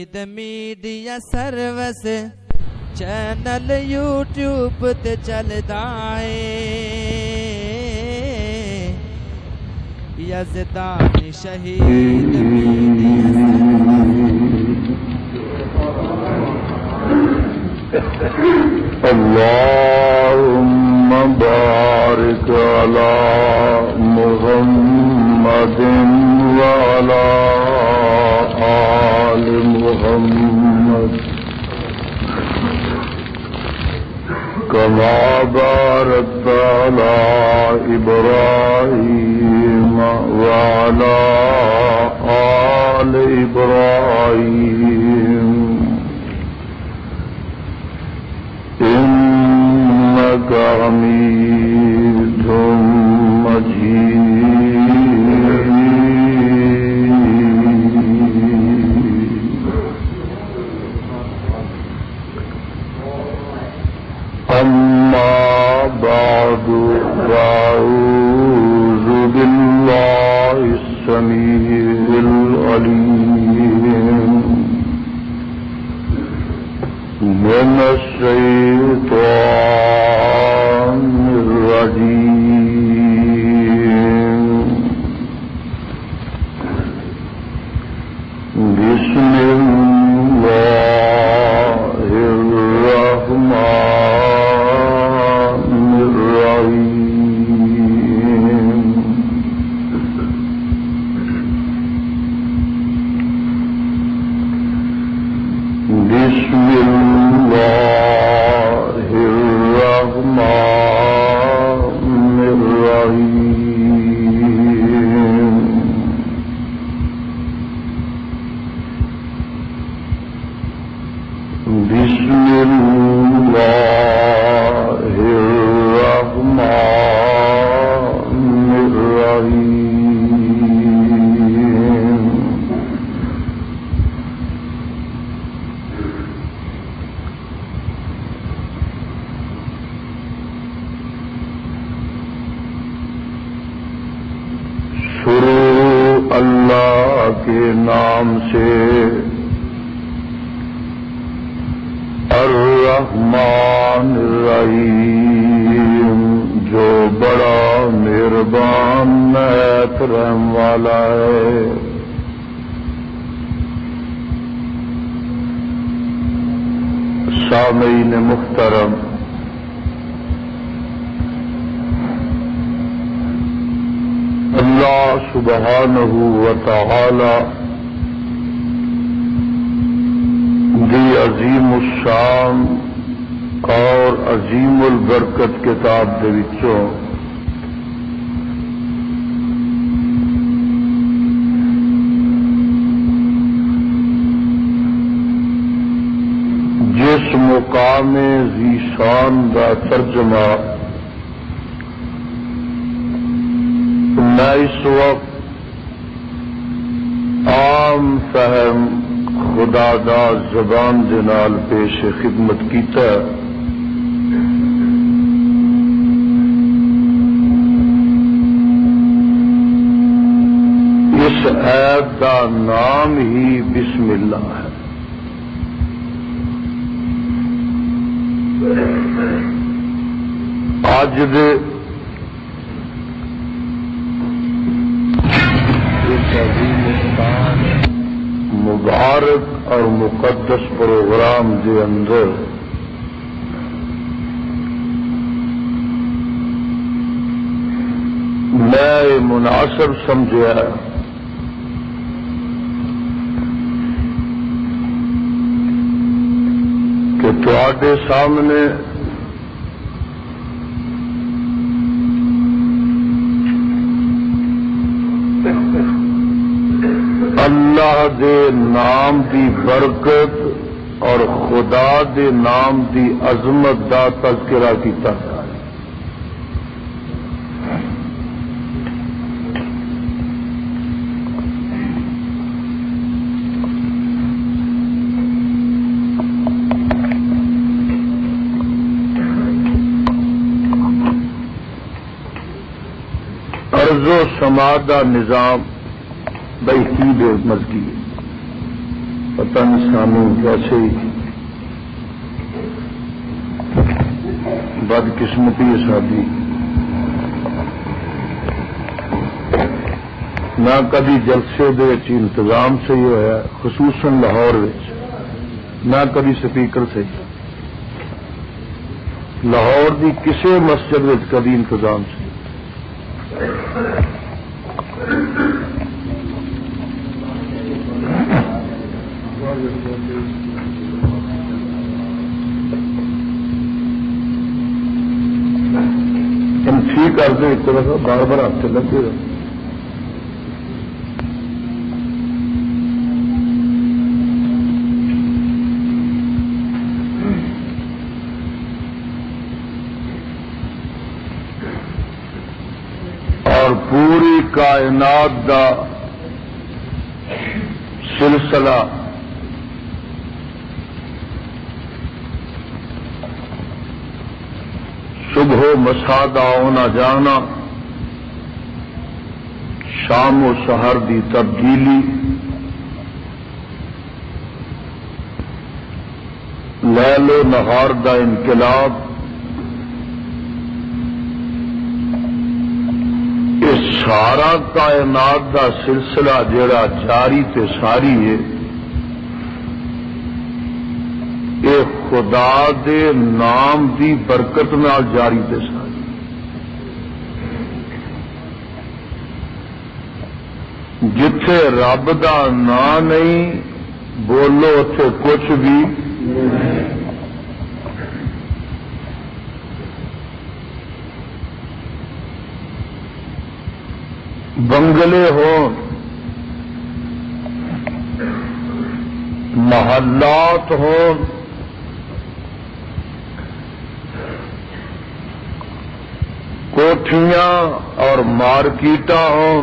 Media service channel YouTube تے چلدا ہے یزدانی شہید میڈیا اللہم بارک علی محمد وعلی آل محمد کما بارکت علی ابراہیم وعلی آل ابراہیم إنك حميد مجيد أما بعد فأعوذ بالله السميع العليم من الشيطان الرجيم بسم الله الرحمن الرحيم بسم الله الرحمن الرحيم بسم الله الرحمن الرحيم شروع اللہ کے نام سے الرحمن الرحیم جو بڑا مہربان نہایت رحم والا ہے. سامعین محترم، اللہ سبحانہ و تعالی دی عظیم الشان اور عظیم البرکت کتاب دے وچوں جس مقام ذی شان دا ترجمہ میں اس وقت عام فہم خدا دا زبان دے نال پیش خدمت کیتا ہے. اس ایت دا نام ہی بسم اللہ ہے. آج دے مبارک اور مقدس پروگرام کے اندر میں مناسب سمجھا کہ تواڈے سامنے اللہ دے نام دی برکت اور خدا دے نام دی عظمت دا تذکرہ کیتا ہے. ارض و سما دا نظام بے مزگی ہے. پتہ نہیں سانو کیسے ہی بدقسمتی ہے ساری، نہ کبھی جلسے دے انتظام صحیح ہوا، خصوصاً لاہور نہ کبھی سپیکر صحیح، لاہور دی کسی مسجد میں کبھی انتظام صحیح۔ ٹھیک کر دیں ایک طرح بار بار ہاتھ سے لگے گا۔ اور پوری کائنات دا سلسلہ صبح و مساء دا آنا جانا، شام و سحر دی تبدیلی، لیل و نہار دا انقلاب، یہ سارا کائنات دا سلسلہ جڑا جاری تے ساری ہے، یہ خدا دے نام دی برکت نال جاری تے ساری۔ جتھے رب دا نام نہیں بولو اتے کچھ بھی بنگلے ہون، محلات ہون، کوٹھیاں اور مارکیٹاں ہوں،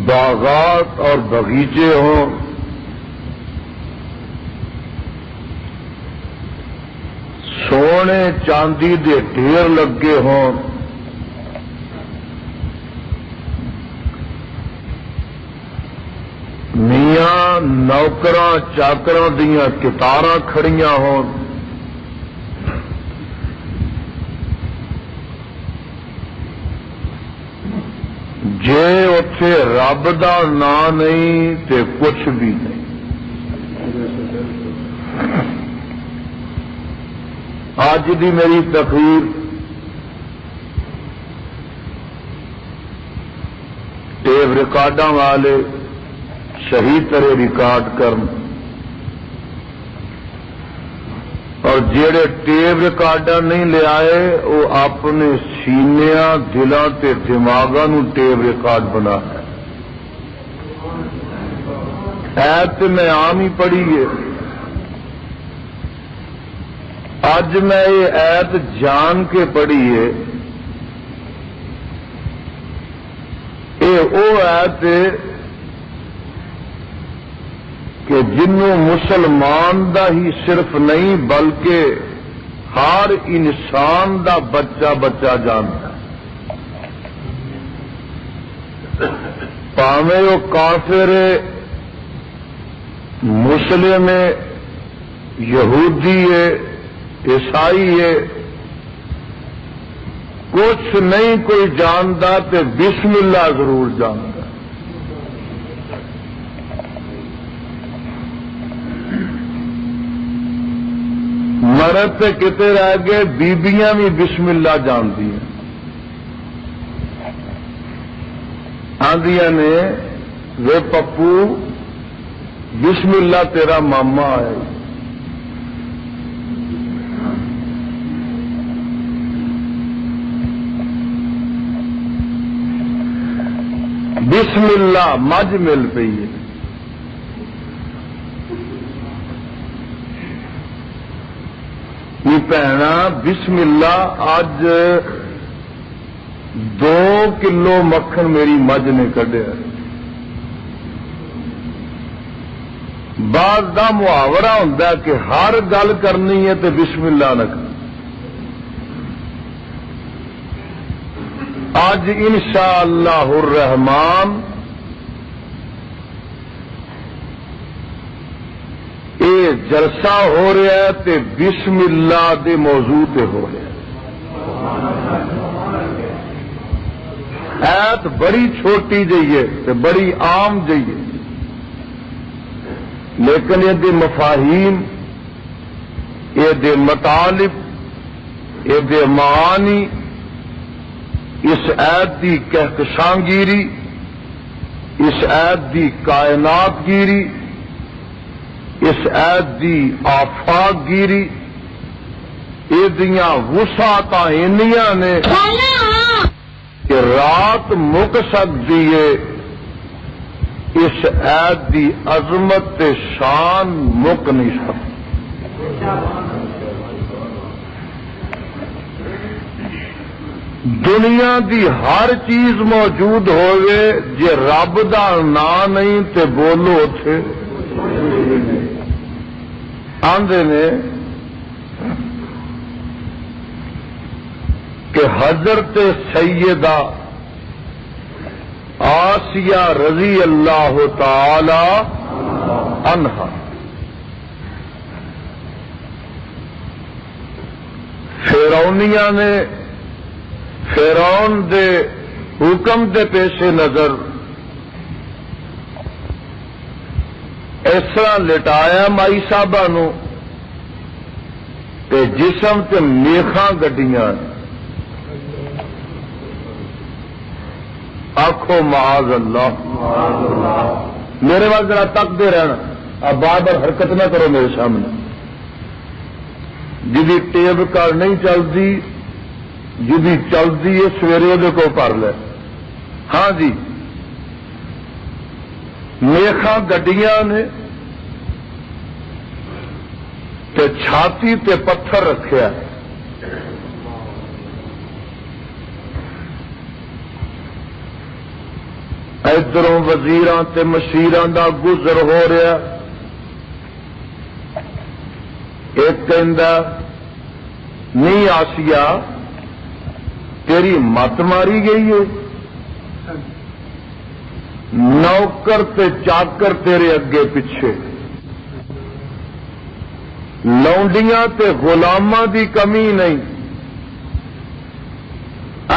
باغات اور باغیچے ہوں، سونے چاندی دے ڈھیر لگے ہوں، میاں نوکراں چاکراں دیاں کتاراں کھڑیاں ہون، جے اتے رب دا نام نہیں تے کچھ بھی نہیں۔ اج دی میری تقریر ٹیپ ریکارڈاں والے شہید طرح ریکارڈ کرن، اور جڑے ٹیپ ریکارڈر نہیں لے آئے وہ اپنے سینیاں دلاں تے دماغاں نو ٹیپ ریکارڈ بنا ہے۔ ایت تے میں عام ہی پڑھی ہے، اج میں یہ ایت جان کے پڑھی ہے، یہ وہ ایت ہے کہ جنوں مسلمان دا ہی صرف نہیں بلکہ ہر انسان دا بچہ بچہ جانتا ہے، پاویں وہ کافر ہے، مسلم ہے، یہودی ہے، عیسائی ہے، کچھ نہیں کوئی جانتا تے بسم اللہ ضرور جانتا۔ مرد تے کتے رہ گئے، بیبیاں بھی بسم اللہ جانتی ہیں، آندیاں نے وے پپو بسم اللہ تیرا ماما ہے۔ بسم اللہ مجھ مل پئی ہے، بھینا بسم اللہ اج 2 کلو مکھن میری مجھ نے کڈیا۔ بعض دا محاورہ ہوتا ہے کہ ہر گل کرنی ہے تو بسم اللہ نہ کر۔ اج انشاءاللہ الرحمن یہ جلسہ ہو رہا ہے تے بسم اللہ دے موضوع تے ہو رہا ہے. ایت بڑی چھوٹی جی ہے تے بڑی عام جی ہے، لیکن یہ دے مفاہیم، یہ دے مطالب، یہ دے معانی، اس ایت دی کہکشاں گیری، اس ایت دی کائنات گیری، اس ایت دی آفاق گیری، یہ دیاں وسعتاں انیاں نے کہ رات مک سکتی ہے. اس ایت دی عظمت تے شان مک نہیں سکتی. دنیا دی ہر چیز موجود ہوئے جے رب دا نام نہیں تے بولو اتے آندے نے کہ حضرت سیدہ آسیہ رضی اللہ تعالی عنہا فرعونیاں نے فرعون دے حکم دے پیش نظر اس طرح لٹایا مائی صاحبہ نو تے جسم تے میخاں گڈیاں. آخو معاذ اللہ. میرے بعد ذرا تکتے رہنا، اب بار بار حرکت نہ کرو میرے سامنے. جی ٹیب کار نہیں چلتی، جی چلتی ہے سویرے وہ کو کر لے. ہاں جی میخاں گڈیاں نے تے چھاتی تے پتھر رکھیا. ادھروں وزیراں تے مشیراں دا گزر ہو رہا. ایک کہندا نہیں آسیہ تیری مت ماری گئی ہے، نوکر تے چاکر تیرے اگے پیچھے، لونڈیاں تے غلاماں دی کمی نہیں،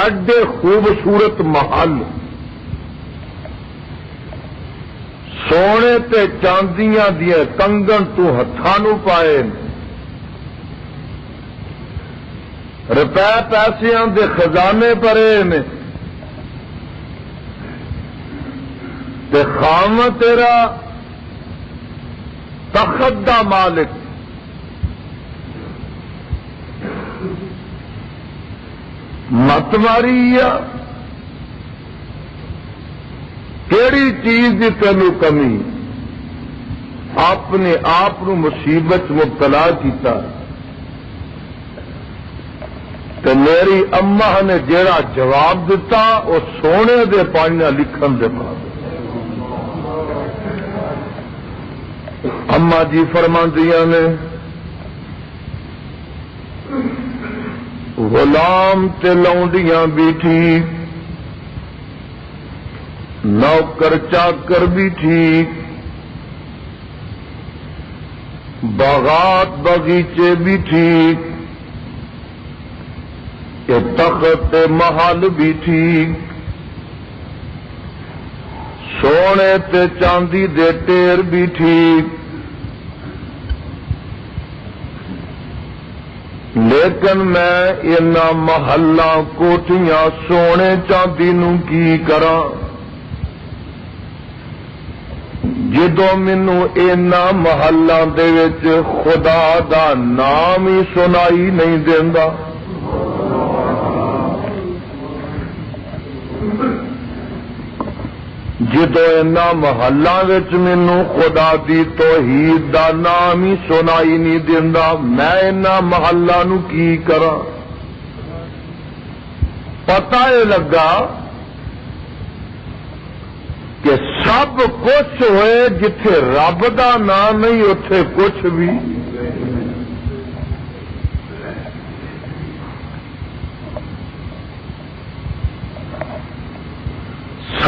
ایڈے خوبصورت محل، سونے تے چاندیاں دیا کنگن تو ہتھاں نو پائے، روپے پیسیاں دے خزانے پرے نے، تے خامہ تیرا تخت دا مالک. مت ماری یا کیڑی چیز دی تینوں کمی؟ اپنے آپ مصیبت مبتلا کیتا. تے میری اما نے جیڑا جواب دیتا وہ سونے دے پانی لکھن دے پا. اما جی فرماندیاں نے غلام تے لونڈیاں بھی ٹھیک، نوکر چاکر بھی ٹھیک، باغات باغیچے بھی ٹھیک، کہ تخت محل بھی ٹھیک، سونے تے چاندی دے ٹیر بھی ٹھیک، لیکن میں انہاں محلاں کوٹھیاں سونے چاندی نو کی کراں جدوں مینوں انہاں محلاں دے وچ خدا دا نام ہی سنائی نہیں دیندا. جدو اینا محلاں وچ مینوں خدا دی توحید دا نام ہی سنائی نہیں دیندا، میں اینا محلاں نو کی کراں؟ پتہ یہ لگا کہ سب کچھ ہوئے جتھے رب دا نام نہیں اتے کچھ بھی.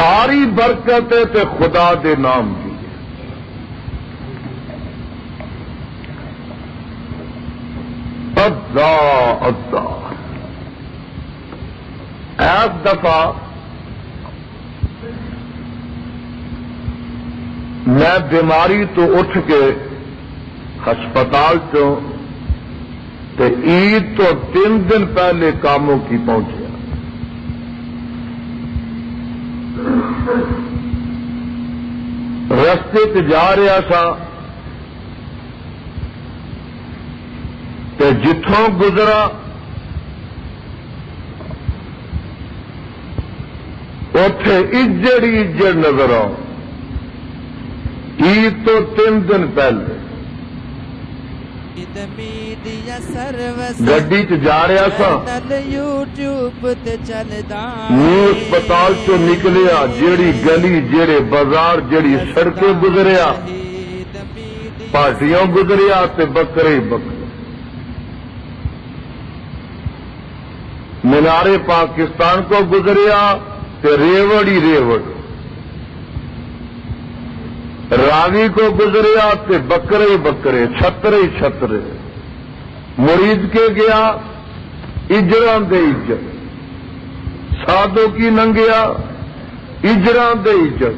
ساری برکت ہے تے خدا دے نام دی اللہ ایک دفعہ میں بیماری تو اٹھ کے ہسپتال چوں تے عید تو 3 دن پہلے کاموں کی پہنچیا. رستے تے جا رہا سا تے جتھوں گزرا اوتھے اجڑ ہی اجڑ نظر آؤ. عید تو 3 دن پہلے گڈی چ جا رہا سا نیو اسپتال چو نکلیا جیڑی گلی جیڑے بازار جیڑی سڑکیں گزریا پارٹیاں گزریا تے بکرے بکرے مینارے پاکستان کو گزریا تے ریوڑ ہی ریوڑ راوی کو گزریا تے بکرے ہی بکرے چھترے ہی چھترے مرید کے گیا اجراں دے اجر سادوں کی ننگیا اجراں دے اجر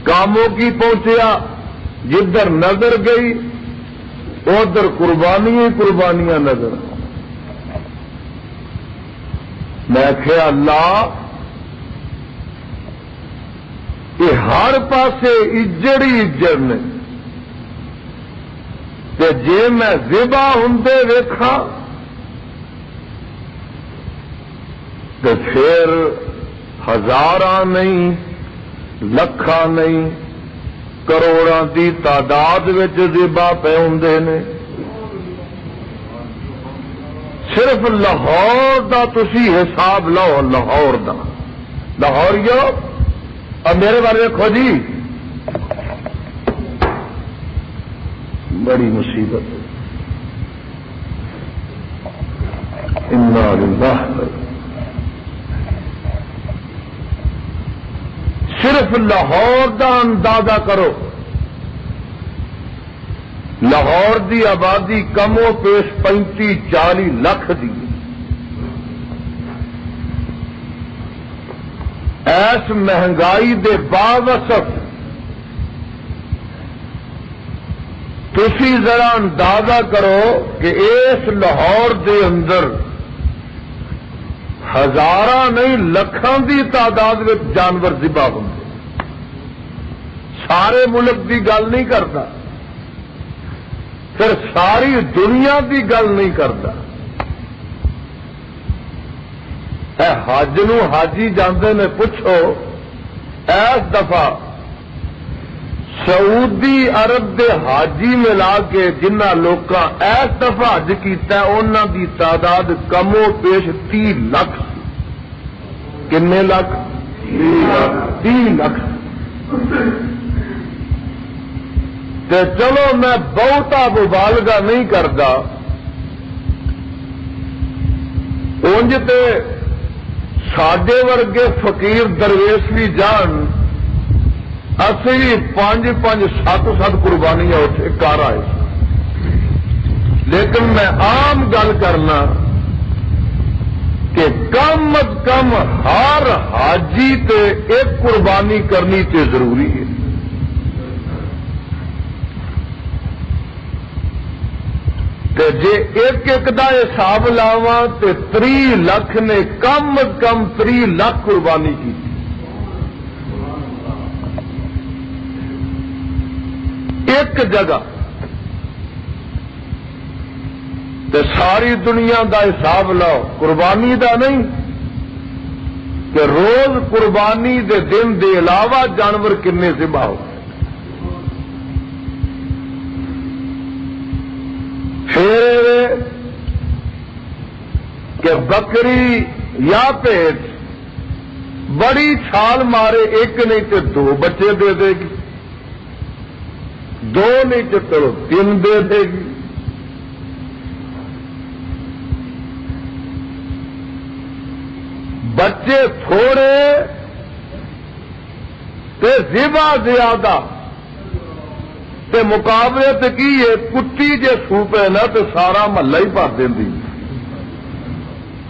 کاموں کی پہنچیا جدھر نظر گئی ادھر قربانیاں قربانیاں نظر. میں کہ اللہ یہ ہر پاسے اجڑ ہی اجڑ نے تے جے میں ذبح ہوندے ویکھا تے پھر ہزاراں نہیں لکھاں نہیں کروڑاں دی تعداد وچ ذبح پے ہوندے نے. صرف لاہور دا تسی حساب لو لاہور دا لاہوریو اور میرے بارے دیکھو جی بڑی مصیبت ہے. انا للہ صرف لاہور دا اندازہ کرو. لاہور دی آبادی کم و پیش 35-40 لاکھ دی. ایس مہنگائی دے باوسط تسی ذرا اندازہ کرو کہ اس لاہور دے اندر ہزاراں نہیں لکھاں دی تعداد میں جانور ذبح ہوندے. سارے ملک دی گل نہیں کرتا پھر ساری دنیا دی گل نہیں کرتا. اے حج نو حاجی جاندے نے پوچھو اس دفعہ سعودی عرب دے حاجی ملا کے جنہ لوکاں اس دفعہ حج کیتا ہے انہاں دی تعداد کم و پیش 30 لاکھ. کنے لاکھ؟ 30 لاکھ. تے چلو میں بہتا مبالغہ نہیں کرتا اونج تے ساڈے ورگے فقیر درویش بھی جان اسی 5-7 قربانیاں اٹھے کر آئے. لیکن میں عام گل کرنا کہ کم از کم ہر حاجی تے ایک قربانی کرنی تے ضروری ہے. تے جے ایک ایک دا حساب لاواں تے 30 لاکھ نے کم از کم 30 لاکھ قربانی کی. ایک جگہ تے ساری دنیا دا حساب لاؤ قربانی دا نہیں کہ روز قربانی دے دن دے علاوہ جانور کنے ذبح ہو. پھر کہ بکری یا پیٹ بڑی چھال مارے ایک نہیں تو 2 بچے دے دے گی 2 نہیں تو چلو 3 دے دے گی. بچے تھوڑے تے ذبح زیادہ تے مقابلے تے کی ہے کتی جے سوپے نا تے سارا محلہ ہی بھر دیندی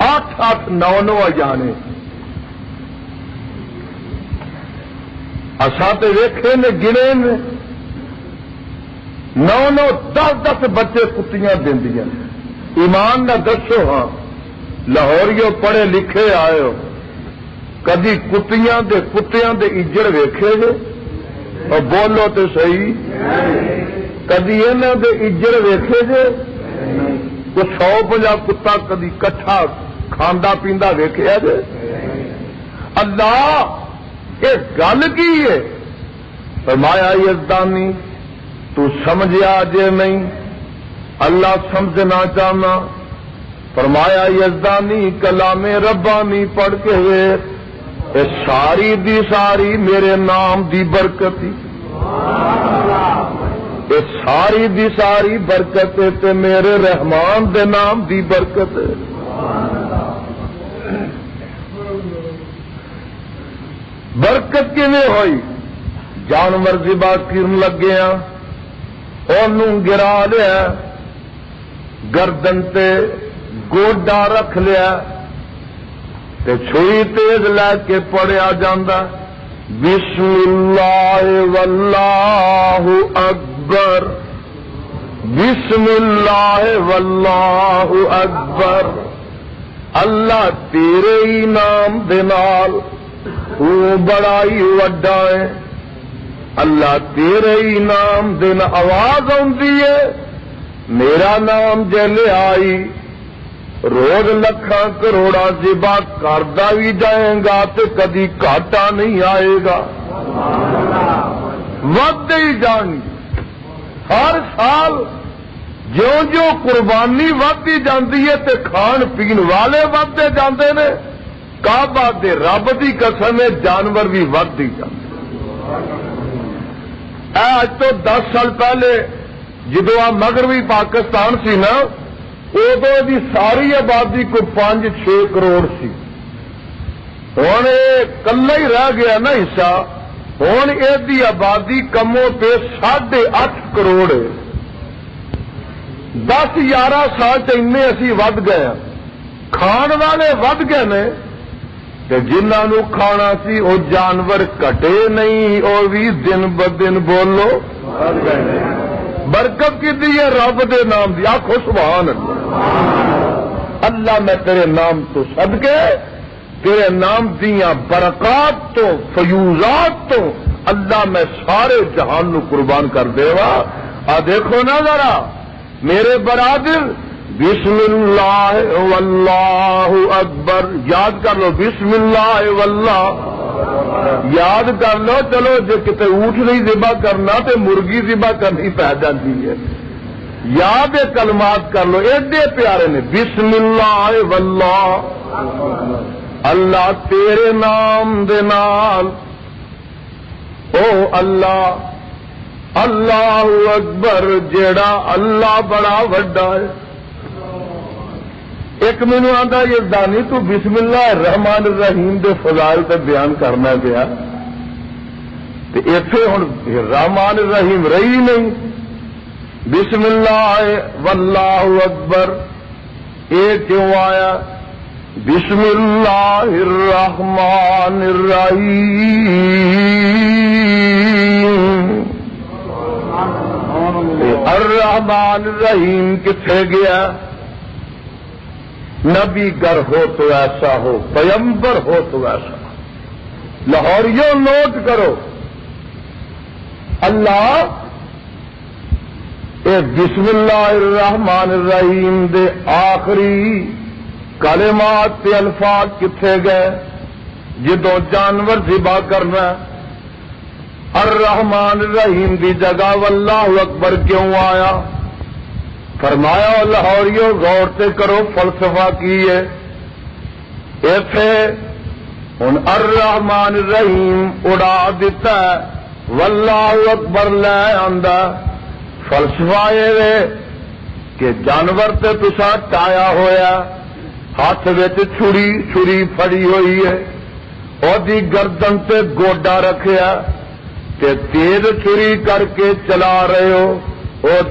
8-8 9-9 جانے اساں تے ویکھے نے گنے نے 9-9 10-10 بچے کتیاں دیندیاں ایمان نہ دسو ہاں لاہوریو پڑھے لکھے آئے ہو کدی کتیاں دے اجڑ ویکھے جے اور بولو تے صحیح کدی انہاں دے اجڑ ویکھے جے کوئی 150 کتا کدی کٹھا کھاندا پیندا ویکھیا جے اللہ یہ گل کی ہے فرمایا یزدانی تو سمجھیا جے نہیں اللہ سمجھنا چاہنا فرمایا یزدانی کلام ربانی پڑھ کے ہوئے اے ساری دی ساری میرے نام دی برکت اے ساری دی ساری برکت تے میرے رحمان دے نام دی برکت برکت کیویں ہوئی جانور ذبح کرن لگیا اونوں گرا لیا گردن تے گوڈا رکھ لیا تے چھری تیز لے کے پڑیا جاندا بسم اللہ واللہ اکبر بسم اللہ واللہ اکبر اللہ تیرے ہی نام دے نال تو بڑا ہی وڈا ہے اللہ تیرے ہی نام دن آواز آندی ہے میرا نام جے لے آئی روز لکھاں کروڑا ذبح کردا بھی جائے گا تے کدی گھاٹا نہیں آئے گا ود ہی جانی ہر سال جیوں جو قربانی ودی جاندی ہے تے کھان پین والے ودتے جاندے نے کعبہ دے رب دی قسم ہے جانور بھی ودی جاندے آج تو 10 سال پہلے جدو آ مغربی پاکستان سی نا ادو دی ساری آبادی کو 5-6 کروڑ سی ہوں یہ کلا ہی رہ گیا نا حصہ ہوں یہ آبادی کموں پہ 8.5 کروڑ ہے 10-11 سال چنے اسی ود گئے کھان والے ود گئے نے جنہوں کھانا سی وہ جانور کٹے نہیں وہ بھی دن بدن بولو برکت کی دی ہے رب دے نام دی آخو سبحان اللہ اللہ میں تیرے نام تو صدقے تیرے نام دیاں برکات تو فیوزات تو اللہ میں سارے جہان نو قربان کر دے وا آ دیکھو نا ذرا میرے برادر بسم اللہ واللہ اکبر یاد کر لو بسم اللہ واللہ یاد کر لو چلو جو کتے اونٹ نہیں ذبح کرنا تے مرغی ذبح کرنی پہ جاتی ہے یاد کلمات کر لو ایڈے پیارے نے بسم اللہ واللہ اللہ تیرے نام دے نال او اللہ اللہ اکبر جیڑا اللہ بڑا وڈا ہے ایک مینو آتا یزدانی تو بسم اللہ الرحمن الرحیم دے فضائل تے بیان کرنا پیا ایتھے ہن رحمان الرحیم رہی نہیں بسم اللہ واللہ اکبر یہ کیوں آیا بسم اللہ الرحمن الرحیم الرحمن الرحیم کتھے گیا نبی گر ہو تو ایسا ہو پیمبر ہو تو ایسا لاہوریوں نوٹ کرو اللہ اے بسم اللہ الرحمن الرحیم دے آخری کلمات تے الفاظ کتھے گئے جدو جانور ذبح کرنا الرحمن الرحیم دی جگہ واللہ اکبر کیوں آیا فرمایا لاہوریوں غور سے کرو فلسفہ کی ہے ایتھے ہن الرحمن الرحیم اڑا دیتا ہے واللہ اکبر لے آندا فلسفہ یہ کہ جانور تے تسا ٹایا ہویا ہاتھ وچ چھری پھڑی ہوئی ہے اور دی گردن تے گوڈا رکھیا تے تیز چھری کر کے چلا رہے ہو،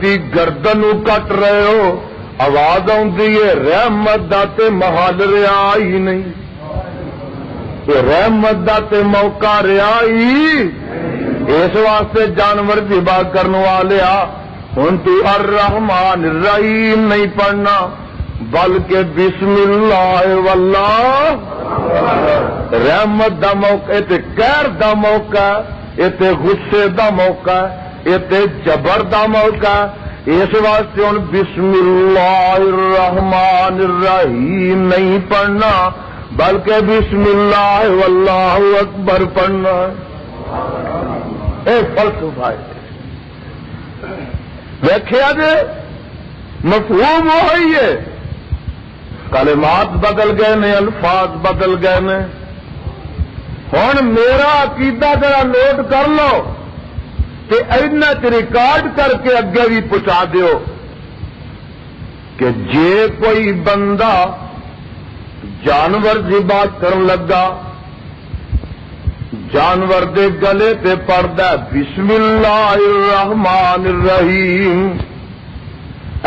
دی گردن کٹ رہے ہو، آواز آتی ہے رحمت دا تے محل رہا ہی نہیں، رحمت دا تے موقع رہا ہی، اس واسطے جانور ذبح کرنے والے ہن تو الرحمن الرحیم نہیں پڑھنا بلکہ بسم اللہ واللہ۔ رحمت دا موقع تے قہر دا موقع، یہ غصے دا موقع، یہ جبر دا موقع، اس واسطے ہوں بسم اللہ الرحمن الرحیم نہیں پڑھنا بلکہ بسم اللہ واللہ اکبر پڑھنا۔ اے فلسفہ ہے، دیکھیا جی مفہوم وہی ہے، کلمات بدل گئے نے، الفاظ بدل گئے نے۔ ہن میرا عقیدہ ذرا نوٹ کر لو کہ اینا چ ریکارڈ کر کے اگے بھی پہنچا دیو کہ جے کوئی بندہ جانور ذبح کرن لگا، جانور دے گلے تے پڑھدا بسم اللہ الرحمن الرحیم،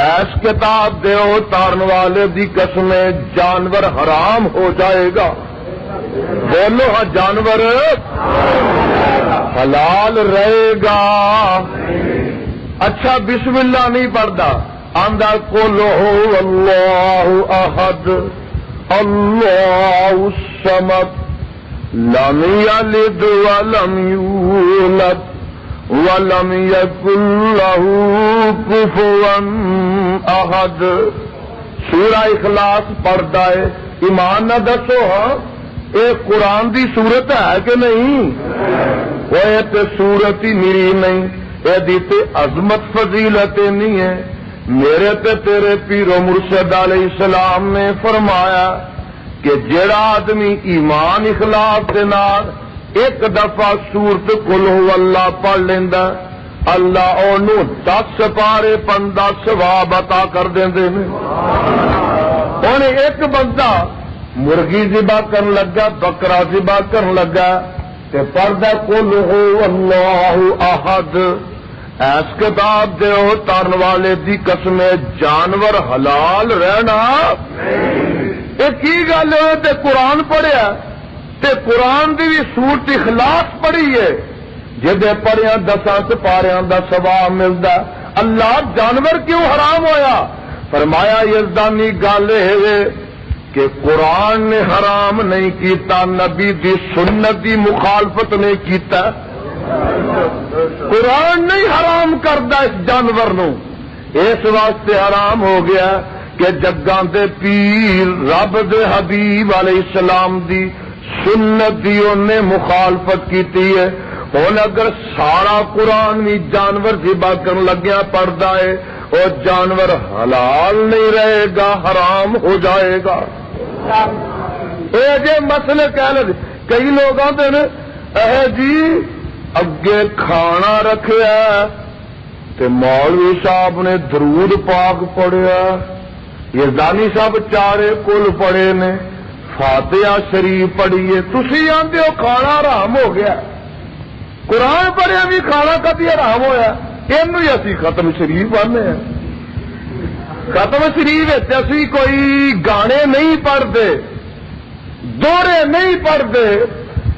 ایس کتاب دے اتارن والے دی قسم جانور حرام ہو جائے گا۔ بولو ہاں، جانور حلال رہے گا۔ اچھا بسم اللہ نہیں پڑھتا، آندا قل هو اللہ احد اللہ الصمد لم یلد ولم یولد وَلَمْ يَكُنْ لَهُ كُفُوًا أَحَدٌ۔ سورہ اخلاص پڑھتا ہے، ایمان نہ دسو ہاں یہ قرآن دی صورت ہے کہ نہیں؟ وہ تے صورت ہی میری نہیں، یہ تے عظمت فضیلت نہیں ہے۔ میرے تے تیرے پیر و مرشد علیہ السلام نے فرمایا کہ جڑا آدمی ایمان اخلاص کے نال ایک دفعہ سورت قل هو اللہ پڑھ لینا، اللہ انہوں 10 پارے 15 ثواب عطا کر دیندے نے۔ انہیں ایک بندہ مرغی ذبح کرن لگا، بکرا ذبح کرن لگا تے پڑھدا قل هو اللہ احد، ایس کتاب دے اتارن والے دی قسم جانور حلال رہنا۔ یہ کی گل ہے؟ تے قرآن پڑھیا تے قرآن دی بھی سورت اخلاص پڑھی ہے، جدے پڑھیا 10 پاریاں دا ثواب ملدا۔ اللہ جانور کیوں حرام ہویا؟ فرمایا یزدانی گل ہے کہ قرآن نے حرام نہیں کیتا، نبی دی سنت دی مخالفت نہیں کیتا۔ قرآن نہیں حرام کردا اس جانور نو، اس واسطے حرام ہو گیا کہ جگاں دے پیر رب دے حبیب علیہ السلام دی سنت دی انہیں مخالفت کیتی ہے۔ ہن اگر سارا قرآن بھی جانور ذبح کرن لگیا پڑھدا ہے، وہ جانور حلال نہیں رہے گا، حرام ہو جائے گا۔ اے جے مسئلے کہہ لے، کئی لوگ آتے ہیں اے جی اگے کھانا رکھیا تے مولوی صاحب نے درود پاک پڑھیا، یزدانی صاحب چارے کل پڑھے نے، فاتحہ شریف پڑھیے، تسی آندے ہو کھانا حرام ہو گیا۔ قرآن پڑھیا بھی کھانا کبھی حرام ہویا؟ اینو ہی اسی ختم شریف پڑھنے ہیں۔ ختم شریف اسی کوئی گانے نہیں پڑھتے، دورے نہیں پڑھتے،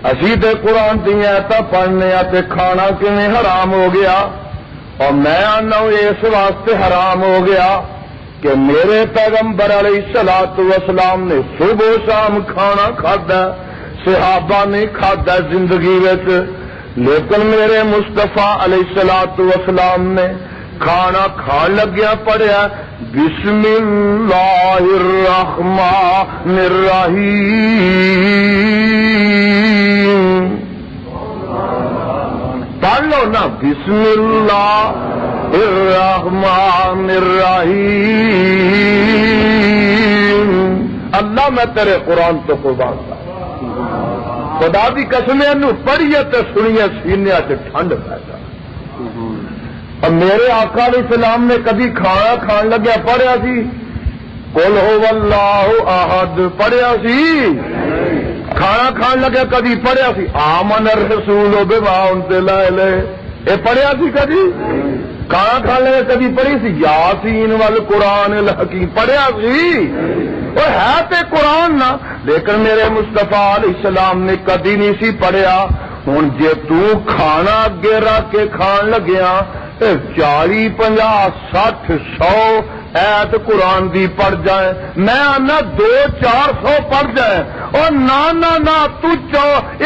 اسی تے قرآن دی آیتاں پڑھنے تے کھانا کیویں حرام ہو گیا؟ اور میں آنا ہوں اس واسطے حرام ہو گیا کہ میرے پیغمبر علیہ الصلوۃ والسلام نے صبح و شام کھانا کھادا، صحابہ نے کھادا زندگی وچ، لیکن میرے مصطفیٰ علیہ الصلوۃ والسلام نے کھانا کھان لگیا پڑھیا بسم اللہ الرحمن الرحیم۔ پڑھ لو نا بسم اللہ الرحمن الرحیم۔ اللہ میں تیرے قرآن تو قربان تھا، خدا دی قسم پڑھیے تو سنیے سینے سے ٹھنڈ پیدا۔ اور میرے آقا علیہ السلام نے کبھی کھانا کھان لگیا پڑھیا سی قل هو اللہ احد؟ پڑھیا سی؟ کھانا کھان لگے کدی پڑھیا سی آمن الرسول بما انزل الیہ، اے پڑھیا سی کدی؟ کھانا کھان لگے کدی پڑھی سی یاسین والقرآن الحکیم، پڑھیا سی؟ وہ ہے تے قرآن نا، لیکن میرے مصطفیٰ علیہ السلام نے کدی نہیں سی پڑھیا۔ ہوں جے تو کھانا اگے رکھ کے کھان لگیا 40 50 60 100 ایت قرآن دی پڑھ جائے، میں آنا 200-400 پڑھ جائے، اور نہ تو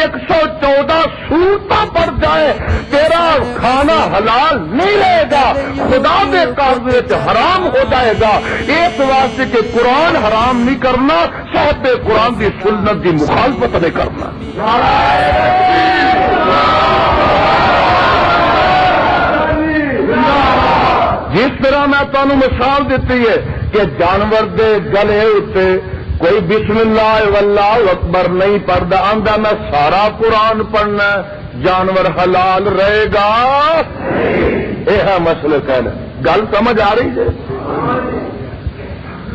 114 سورتاں پڑھ جائے، تیرا کھانا حلال نہیں رہے گا، خدا دے قاضے حرام ہو جائے گا۔ اس واسطے کہ قرآن حرام نہیں کرنا، صاحب قرآن کی سنت کی مخالفت نہیں کرنا۔ جس طرح میں تمہیں مثال دیتی ہے کہ جانور دے گلے اتے کوئی بسم اللہ واللہ اکبر نہیں پڑھتا، آندا میں سارا قرآن پڑھنا، جانور حلال رہے گا؟ یہ ہے مسئلہ کہنا، گل سمجھ آ رہی ہے؟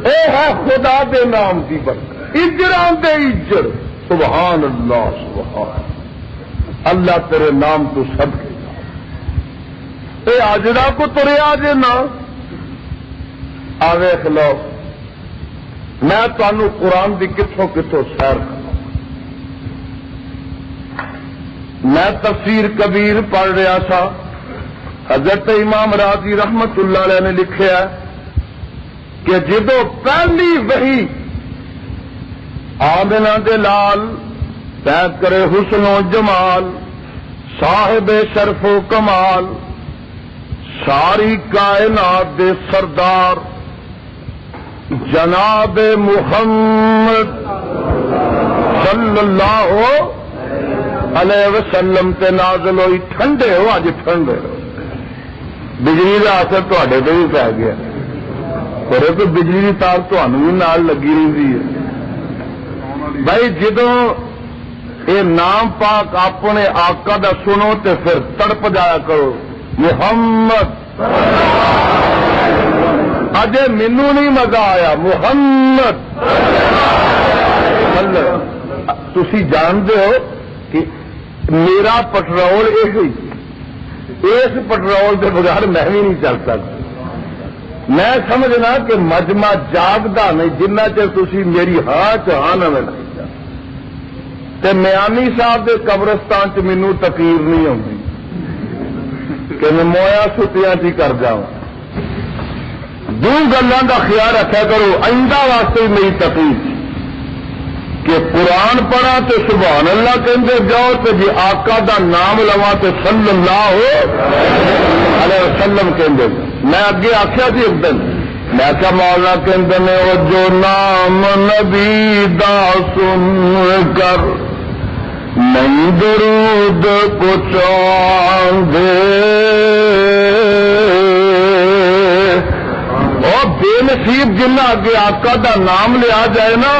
یہ ہے خدا دے نام کی برکت، اجران دے اجر، سبحان اللہ سبحان اللہ، تیرے نام تو سب کے اے آجڑا کو تریا جے نا آویخ لو، میں تانوں قرآن دی کتھوں کتھوں سیر کروں۔ میں تفسیر کبیر پڑھ رہا تھا، حضرت امام راضی رحمت اللہ علیہ نے لکھا ہے کہ جدو پہلی وحی آمنہ دے لال بیعت کرے حسن و جمال، صاحب شرف و کمال، ساری کائنات دے سردار جناب محمد صلی اللہ علیہ وسلم تے نازل ہوئی۔ ٹھنڈے ہو اج، ٹھنڈے ہو، بجلی کا اثر تھوڑے پہ بھی پی گیا، اور کوئی بجلی کی تار تمہیں بھی نال لگی رہی ہے۔ بھائی جدوں یہ نام پاک اپنے آقا دا سنو تے پھر تڑپ جایا کرو، محمد۔ اجے مینو نہیں مزہ آیا، محمد۔ تسی جانتے ہو کہ میرا پٹرول اس پٹرول کے بغیر میں بھی نہیں چل سکتا۔ میں سمجھنا کہ مجمع جاگدا نہیں جنہ چر تسی میری ہاں چاہ نہ تے میانی صاحب دے قبرستان چ مینو تقریر نہیں آتی کہ میں مویا چھٹیاں چی کر جاؤں۔ دو گلوں کا خیال رکھا کرو آئندہ واسطے میری تقریر کہ قرآن پڑھا تو سبحان اللہ کہندے جاؤ، تو جی آقا دا نام لوا تو صلی اللہ علیہ وسلم کہندے۔ میں اگے آخیا سی ایک دن، میں آخیا مولانا کہندے نے وہ جو نام نبی دا سن کر نہیں درود کچھ آندے، اور بے نصیب جنہ اگے آقا دا نام لیا جائے نا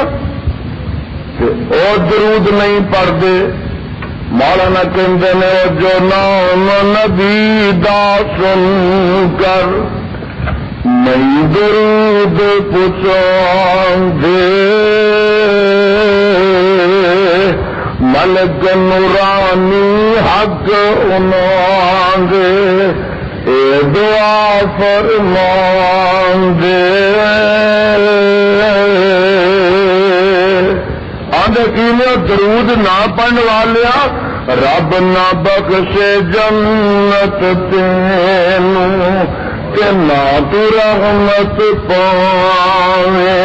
اور درود نہیں پڑھتے۔ مولانا کہندے نے وہ جو نام نبی دا سن کر نہیں درود کچھ آندے، ملک نورانی حق انہاں دے اے دعا فرمان دے۔ آندے کیلے درود نہ پڑھن والیا رب نہ بخشے جنت تینوں کہ نہ تو رحمت پاوے۔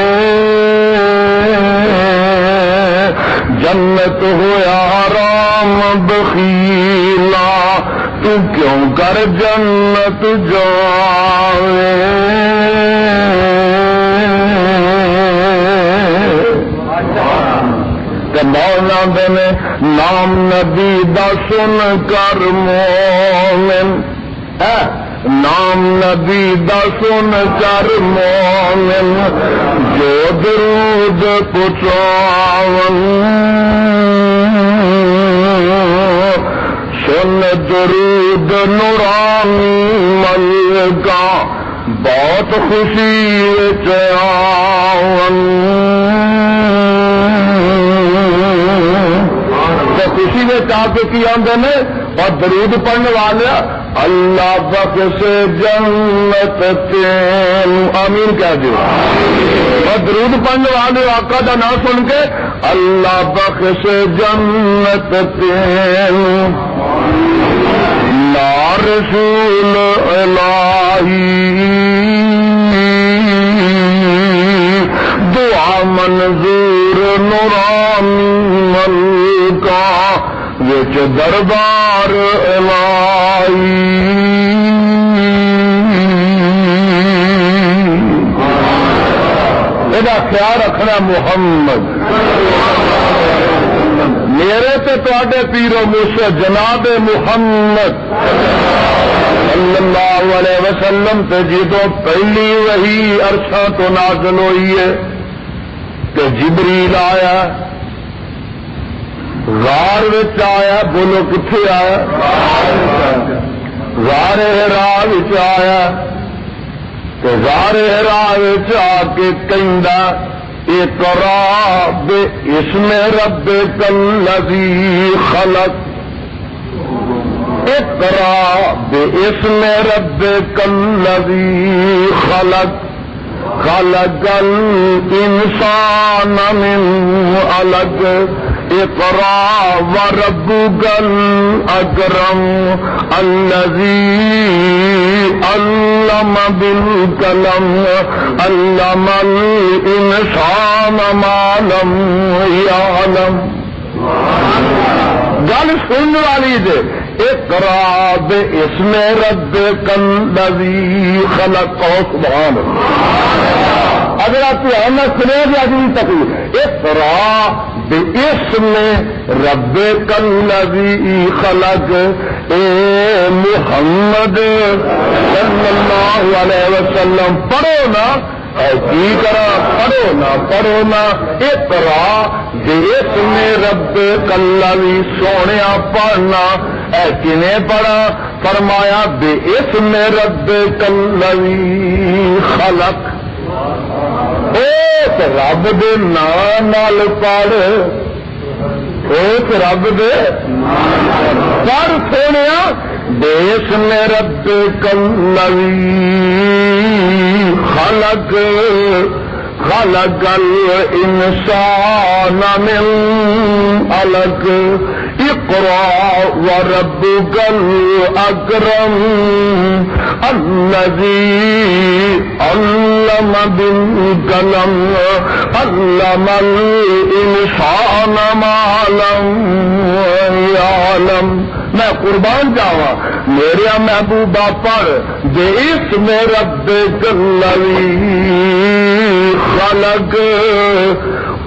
جنت ہویا حرام بخیلا تو کیوں کر جنت جاوے۔ مولا نے نام نبی دا سن کر مومن، نام نبی دا سن کر مومن جو درود پچاون، سن درود نورانی ملکا بہت خوشی آون۔ میں آ کے کی آدھے نے اور درود پڑھنے والے اللہ بخش جنت تین آمین کہہ دو. اور درود پڑھنے والے آقا کا نام سن کے اللہ بخش جنت تین لا رسول الہی دعا منظور نورانی ملکا وچ دربار الہی. یہ خیال رکھنا محمد میرے تے تواڈے پیرو مرشد جناب محمد صلی اللہ علیہ وسلم تے جدو پہلی وحی عرشاں تو نازل ہوئی ہے کہ جبریل آیا غار وچ آیا. بولو کتنے آیا؟ غار حرا وچ آیا. کہ غار حرا وچ آ کے کہندا اقرا باسم ربک الذی خلق اقرا باسم ربک الذی خلق خلق الانسان من علق اقرا وربک الاکرم الذی علم بالقلم علم الانسان ما لم یعلم. گل سننے والی دے اقرا باسم ربک الذی خلق. سبحان اللہ. اگر آپ نہ سنے گا ابھی تک اقرا باسم ربک الذی خلق. اے محمد صلی اللہ علیہ وسلم پڑھو نا کی کرا پڑھو نا اقرا باسم ربک الذی سونیا پڑھنا اے کنے پڑھا فرمایا باسم ربک الذی خلق. ایک رب دے نام نال پڑھ ایک رب دے پڑھ سونیا باسم ربک الذی خلق خلق الانسان من علق اقرا وربک الاکرم الذی علم بالقلم علم الانسان ما لم یعلم. میں قربان جاوا میرے محبوبہ پڑھ باسم ربک الذی خلق.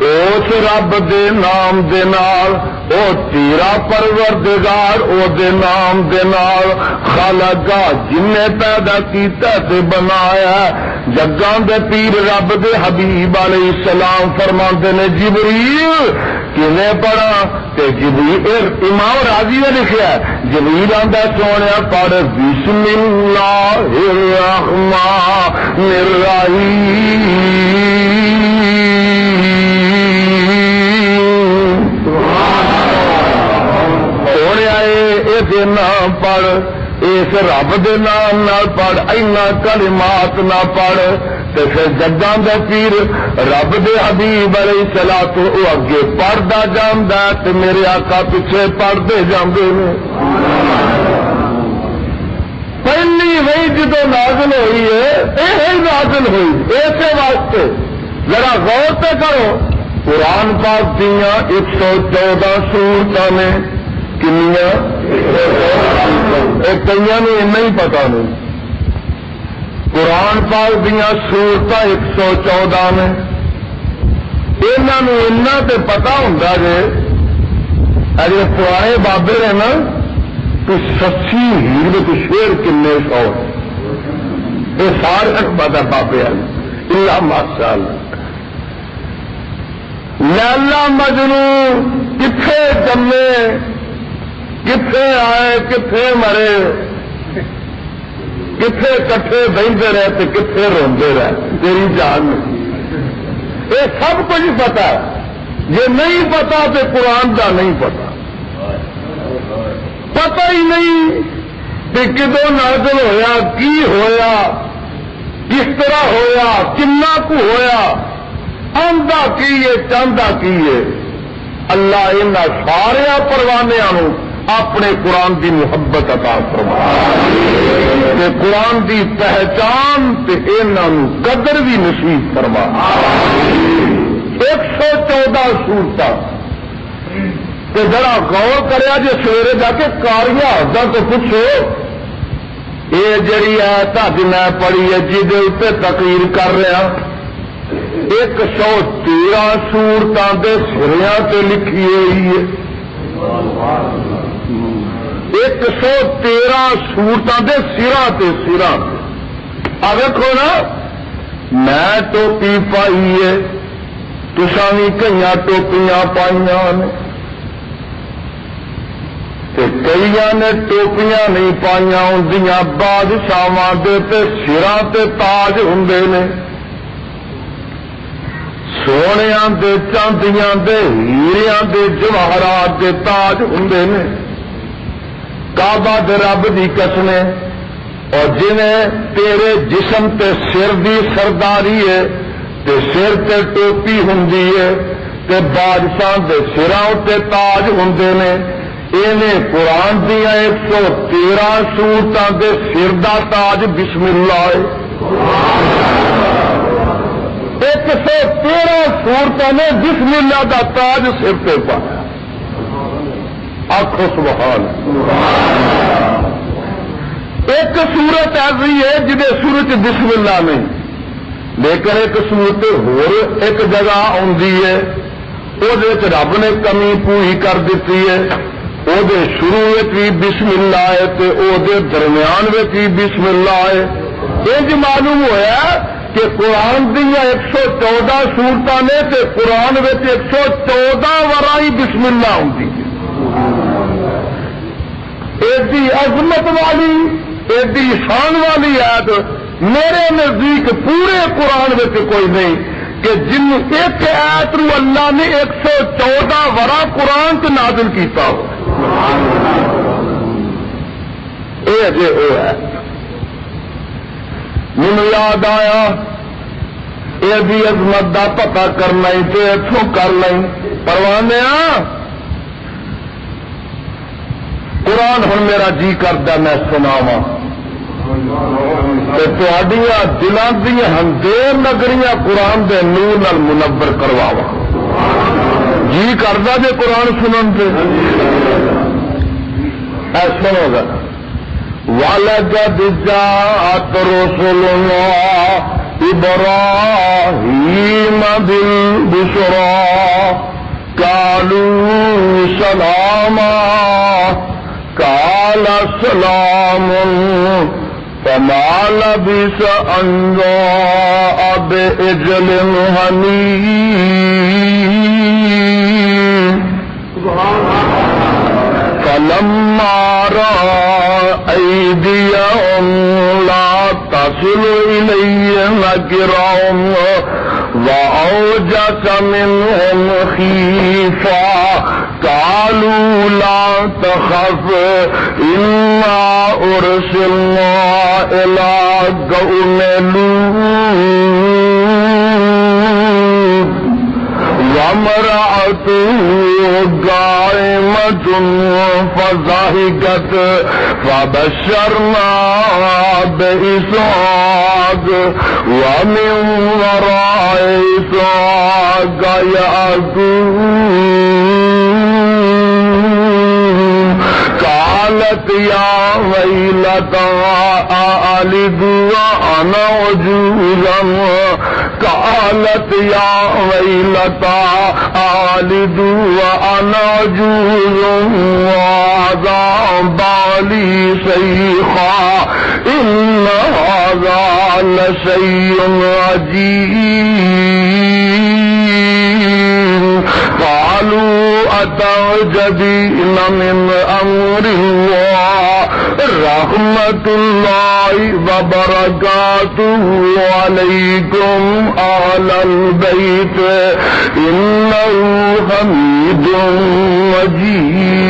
اس رب دے نام دے نال او تیرا پروردگار او دے نام دے نال خلقا جن نے پیدا کیتا تے بنایا. جگاں دے پیر رب دے حبیب علیہ السلام فرماندے نے جبریل کنے پڑھا تے جبریل امام راضی نے لکھیا جبریل آندا سونیا پڑھ بسم اللہ الرحمن الرحیم. نام پڑھ اس رب دے نام نہ پڑھ اینا کلمات نہ پڑھ تے پھر جگاں دے پیر رب دے حبیب علیہ الصلوۃ او اگے پڑھدا جاندا تے میرے آقا پیچھے پڑھدے جاندے نے. پہلی وہی جدو نازل ہوئی ہے یہ نازل ہوئی ایسے واسطے ذرا غور تے کرو. قرآن پاک دیاں 114 سورتاں نے کنیاں کئی ہی پتا نہیں. قرآن پاک دیا سورتاں 114 نے انہوں تے پتا ہوں جی اجے پرانے بابے نے نا کہ سچی ہیر میں تو شیر کنے سو یہ سارے پتا بابے اللہ ماشاء اللہ. لیلا مجنو کتنے جمے کتنے آئے کتنے مرے کتنے کٹھے بہتے رہے تے کتنے روندے رہے تیری جان یہ سب کچھ پتا ہے. یہ نہیں پتا تو قرآن کا نہیں پتا. ہی نہیں کہ کدوں نازل ہویا، کی ہویا، کس طرح ہویا، کنا کو ہویا، آندا کی ہے، چاہتا کی ہے۔ اللہ ان سارے پروانیاں اپنے قرآن دی محبت عطا فرما، تے قرآن دی پہچان تے انہاں قدر بھی نصیب فرما۔ 114 سورتاں تے ذرا غور کریا جے سویرے جا کے قاریاں حضاں تو پوچھو یہ جڑی آیت اج میں پڑھی ہے جہدے اتنے تقریر کر رہا 113 سورتاں دے سریاں تے لکھی ہوئی ہے۔ 113 سورتاں دے سراں تے سراں آ دیکھو نا، میں ٹوپی پائی ہے، تساں بھی کئی ٹوپیاں پائیاں نے، کئی نے ٹوپیاں نہیں پائیاں ہوندیاں، بادشاہاں دے تے سراں تے تاج ہوندے نے، سونیاں دے، چاندیاں دے، ہیریاں دے، جواہرات دے تاج ہوندے نے۔ کعبہ دے رب دی قسم ہے، اور جنہیں تیرے جسم تے سر دی سرداری ہے تے سر تے ٹوپی ہوندی ہے تے بادشاہ دے سراں تے تاج ہوندے نے۔ انہیں قرآن دیا 113 سورتاں دے سر دا تاج بسم اللہ ہے۔ 113 سورتاں نے بسم اللہ دا تاج سر پہ پایا۔ آخو سبحان۔ ایک سورت ایسی ہے جنہیں سورت بسم اللہ نہیں، لیکن ایک سورت ہور ایک جگہ آندی ہے، وہ رب نے کمی پوری کر دیتی ہے۔ وہ شروع بھی بسم اللہ ہے تے او دے درمیان بھی بسم اللہ ہے۔ یہ معلوم ہوا کہ قرآن دیا 114 سورتاں نے تے قرآن 114 ورائی بسم اللہ ہوتی ہے۔ ایڈی عظمت والی، ایڈی شان والی آیت میرے نزدیک پورے قرآن میں کوئی نہیں کہ جن ایک آیت رو اللہ نے 114 ورا قرآن سے نازل کیتا ہو۔ یہ جے وہ ہے، مینوں یاد آیا یہ بھی عظمت دا پتہ کرنا ہی تے اتوں کر لیں پروانے قرآن ہن میرا جی کردا میں سناواں تے تہاڈیاں دلاں دی ہندیر نگریاں قرآن دے نور نال منور کرواواں۔ جی کردا جے قرآن سنن تے اے سنو گا۔ وَلَقَدْ جَاءَتْ رُسُلُنَا إِبْرَاهِيمَ بِالْبُشْرَىٰ قَالُوا سَلَامًا قَالَ سَلَامٌ فَمَا لَبِثَ أَن جَاءَ بِعِجْلٍ حَنِيذٍ فَلَمَّا رَأَىٰ أَيْدِيَهُمْ لَا تَصِلُ إِلَيْهِ نَكِرَهُمْ وَأَوْجَسَ مِنْهُمْ خِيفَةً قَالُوا لَا تَخَفْ إِنَّا أُرْسِلْنَا إِلَىٰ قَوْمِ لُوطٍ وَامْرَأَتُهُ قَائِمَةٌ فَضَحِكَتْ فَبَشَّرْنَاهَا بِإِسْحَاقَ وَمِن وَرَاءِ إِسْحَاقَ يَعْقُوبَ قَالَتْ يَا وَيْلَتَىٰ أَأَلِدُ وَأَنَا عَجُوزٌ قالت يا ويلتى أَلِدُ وأنا عجوز وهذا بالي شيخا إن هذا لشيء عجيب قالوا أتعجبين من أمر الله رحمة الله وبركاته عليكم أهل البيت إنه حميد مجيد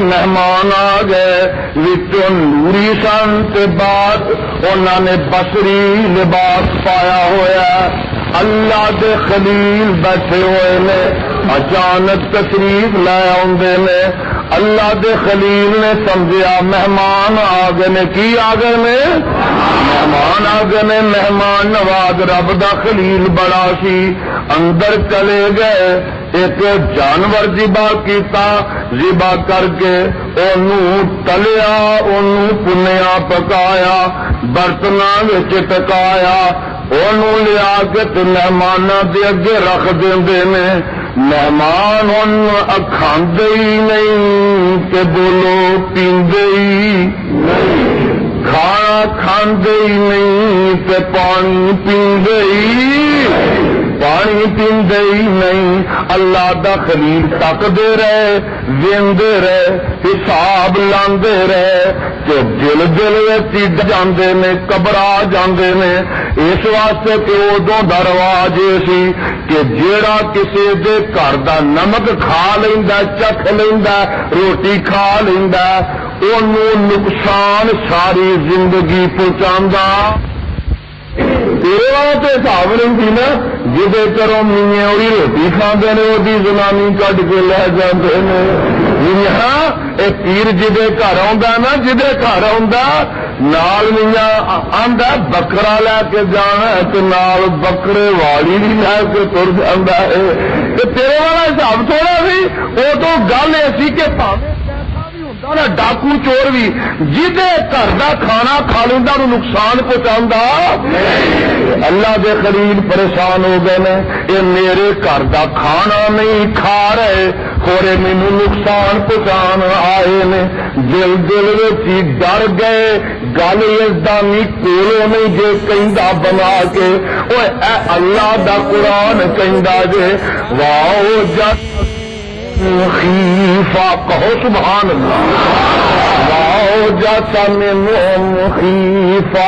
مہمان آ گئے وچوں نوری سن تے بعد انہاں نے بصری لباس پایا ہوا اللہ دے خلیل بیٹھے ہوئے نے اچانک تشریف لے آندے نے اللہ دے خلیل نے سمجھیا مہمان آ گئے نے کی آ گئے نے مہمان آ گئے نے مہمان نواز رب دا خلیل بڑا سی اندر چلے گئے ایک جانور ذبح کیتا ذبح کر کے انہوں تلیا انہوں پنیا پکایا برتناں وچ ٹکایا انہوں لیا کے تے مہماناں دے اگے رکھ دیندے نے مہمان ہن کھاندے ہی نہیں تے بولو پیندے ہی نہیں کھانا کھاندے ہی نہیں تے پانی پیندے ہی پانی پیندے ہی نہیں اللہ دا خلیل تکدے رہے ویندے رہے حساب لاندے رہے کہ دل وچ جاندے نے گھبرا جاندے نے اس واسطے کہ ادوں دا رواج سی کہ جیڑا کسی دے گھر دا نمک کھا لیندا چکھ لیندا روٹی کھا لیندا اونوں نقصان ساری زندگی پہنچاندا تیرے والا تو حساب نہیں تھی نا جہے گھروں میاں وہی روٹی کھانے نے وہی زنانی کٹ کے لے جاتے ہیں میاں یہ پیر جہے گھر نا جہے گھر نال میاں آندا بکرا لے کے جانا ہے تو نال بکرے والی بھی لے کے تر جانا ہے تیرے والا حساب تھوڑا سی وہ تو گل ایسی کہ ڈاکو چور بھی جہے گھر کا کھانا کھا لینا نقصان پہنچا اللہ دے خلیل پریشان ہو گئے نے یہ میرے گھر کا کھانا نہیں کھا رہے خورے مینو نقصان پہنچان آئے نے دل ہی ڈر گئے گل یزدانی کولو نہیں جے کہندا بنا کے اے اللہ دا قرآن کہندا جے واؤ جت خیفہ کہو سبحان اللہ واؤ جاتا منہم خیفہ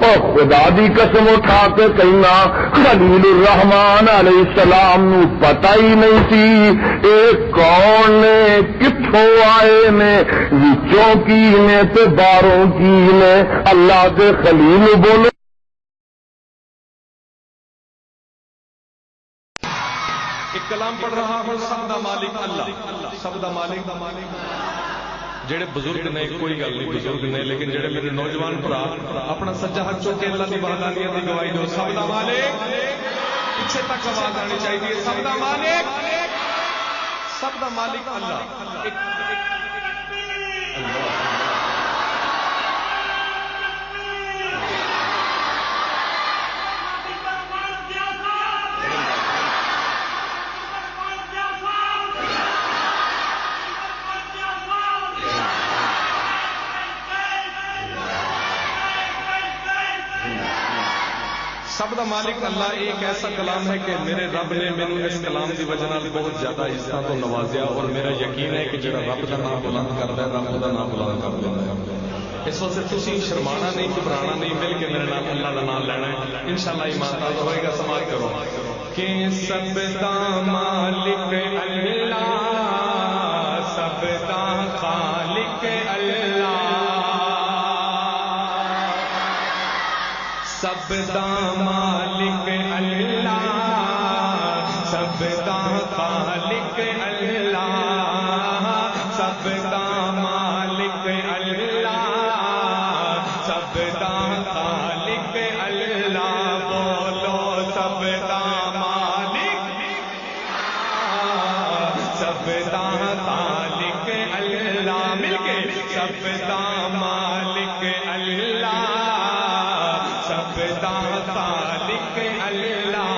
اور خدا دی قسم اٹھا کے کہنا خلیل الرحمان علیہ السلام نو پتہ ہی نہیں سی اے کون نے کتھوں آئے نے وچوں کی نے تے باروں کی نے اللہ دے خلیل بولو کلام پڑھ رہا ہوں سب دا مالک اللہ سب دا مالک جڑے بزرگ نے کوئی گل نہیں بزرگ نے لیکن جڑے میرے نوجوان بھرا اپنا سجا ہاتھ چوک کے اللہ دی وحدانیت دی گواہی دو سب دا مالک پیچھے تک آواز آنی چاہیے سب دا مالک اللہ سب دا مالک اللہ ایک ایسا کلام ہے کہ میرے رب نے مینوں اس کلام کی وجہ نال بہت زیادہ عزتاں تو نوازیا اور میرا یقین ہے کہ جڑا رب دا نام بلند کردا ہے رب دا نام بلند کر دیندا ہے اس واسطے تسی شرمانا نہیں گھبرانا نہیں مل کے میرے نال اللہ دا نام لینا ہے انشاءاللہ ایمان تازہ ہوئے گا سماعت کرو کہ سب دا مالک اللہ سب دا خالق اللہ سب دا مالک اللہ سب دا خالق اللہ سب دا مالک اللہ سب دا خالق اللہ بولو سب دا مالک سب دا خالق اللہ مل کے سب دا مالک اللہ سب دا خالق اللہ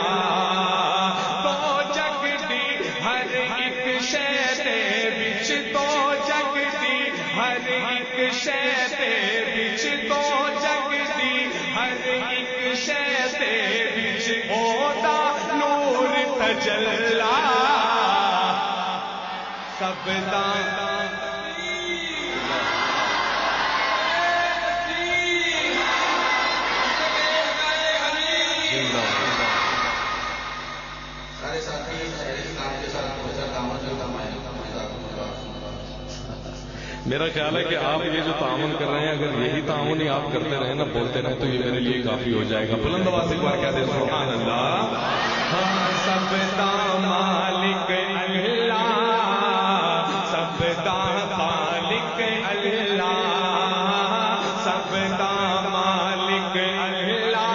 تو جگ دی ہر ایک شے دے وچ تو جگ دی ہر ایک شے دے وچ تو جگ دی ہر ایک شے دے وچ او دا نور تجلا سب دا میرا خیال ہے کہ آپ یہ جو تعاون کر رہے ہیں اگر یہی تعاون ہی آپ کرتے رہے نا بولتے رہے تو یہ میرے لیے کافی ہو جائے گا. بلند آواز ایک بار کہہ دیں سبحان اللہ. سب دا مالک اللہ سب دا خالق اللہ سب دا مالک اللہ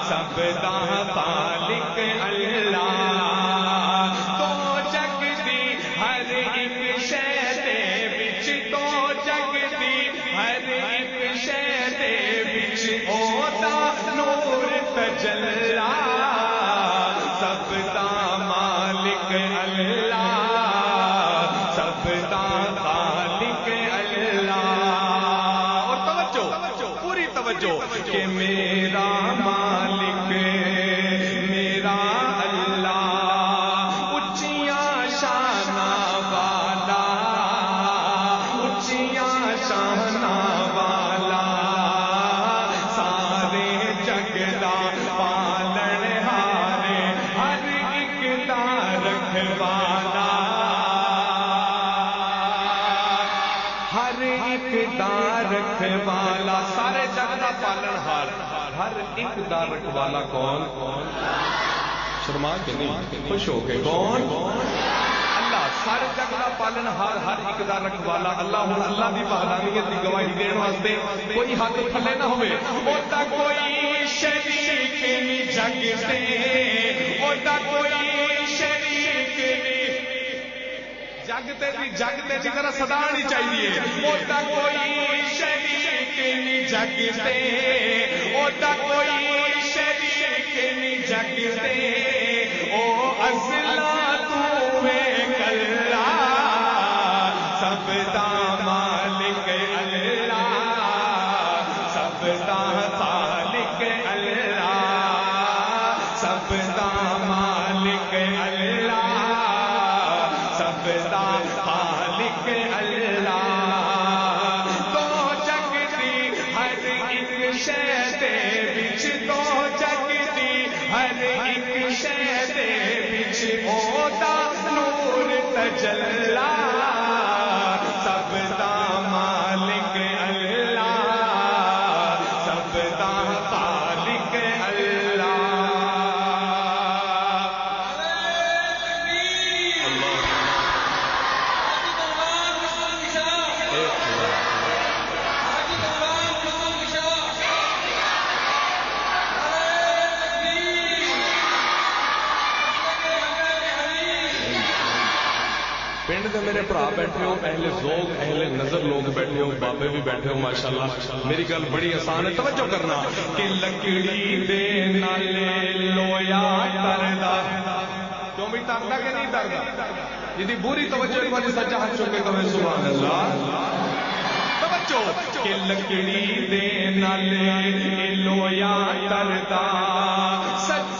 سب دا خالق اللہ تو جگ دی ہر ایک شے دے وچ تو جگ دی ہر ایک شے دے وچ او دا نور تجلا سب دا مالک اللہ سب دا خالق اللہ. اور توجہ پوری توجہ کہ میرا مالک میرا اللہ اچیاں شانہ والا اچیاں شانہ والا سارے جگ دا پالن ہارے ہر ایک دا رکھوالا ہر ایک دا رکھوالا سارے جگ دا پالن ہار ہر ایک دا رکھوالا کون شرما کے نہیں خوش ہو کے کون اللہ سارے جگ دا پالن ہار ہر ایک دا رکھوالا اللہ. ہوں اللہ دی وحدانیت دی گواہی دین واسطے کوئی ہاتھ تھلے نہ ہوئے اوتا کوئی شریک نہیں جگ تے اوتا کوئی شریک نہیں جگ تے جی ذرا صدا نہیں چاہیے اوتا کوئی شریک نہیں جگ تے اوتا کوئی شریک نہیں جگ تے او اصلا تو کلا سب دا مالک اللہ سب دا خالق اللہ سب دا مالک اللہ سب دا خالق اللہ تو جگ دی ہر ایک شے دے وچ تو جگ دی ہر ایک شے دے وچ او دا نور تجلا سب دا مالک اللہ سب دا خالق اللہ. پنڈ دے میرے بھرا بیٹھے ہو اہل ذوق اہل نظر لوگ بیٹھے ہو بابے بھی بیٹھے ہو ماشاءاللہ. میری گل بڑی آسان ہے توجہ کرنا کہ لکڑی دے نالے لویا تردا کیوں بھی تردا کہ نہیں تردا جی بری توجہ کی وجہ سچا ہاتھ چکے کہے سبحان اللہ. توجہ کہ لکڑی دے نالے لویا تردا سچ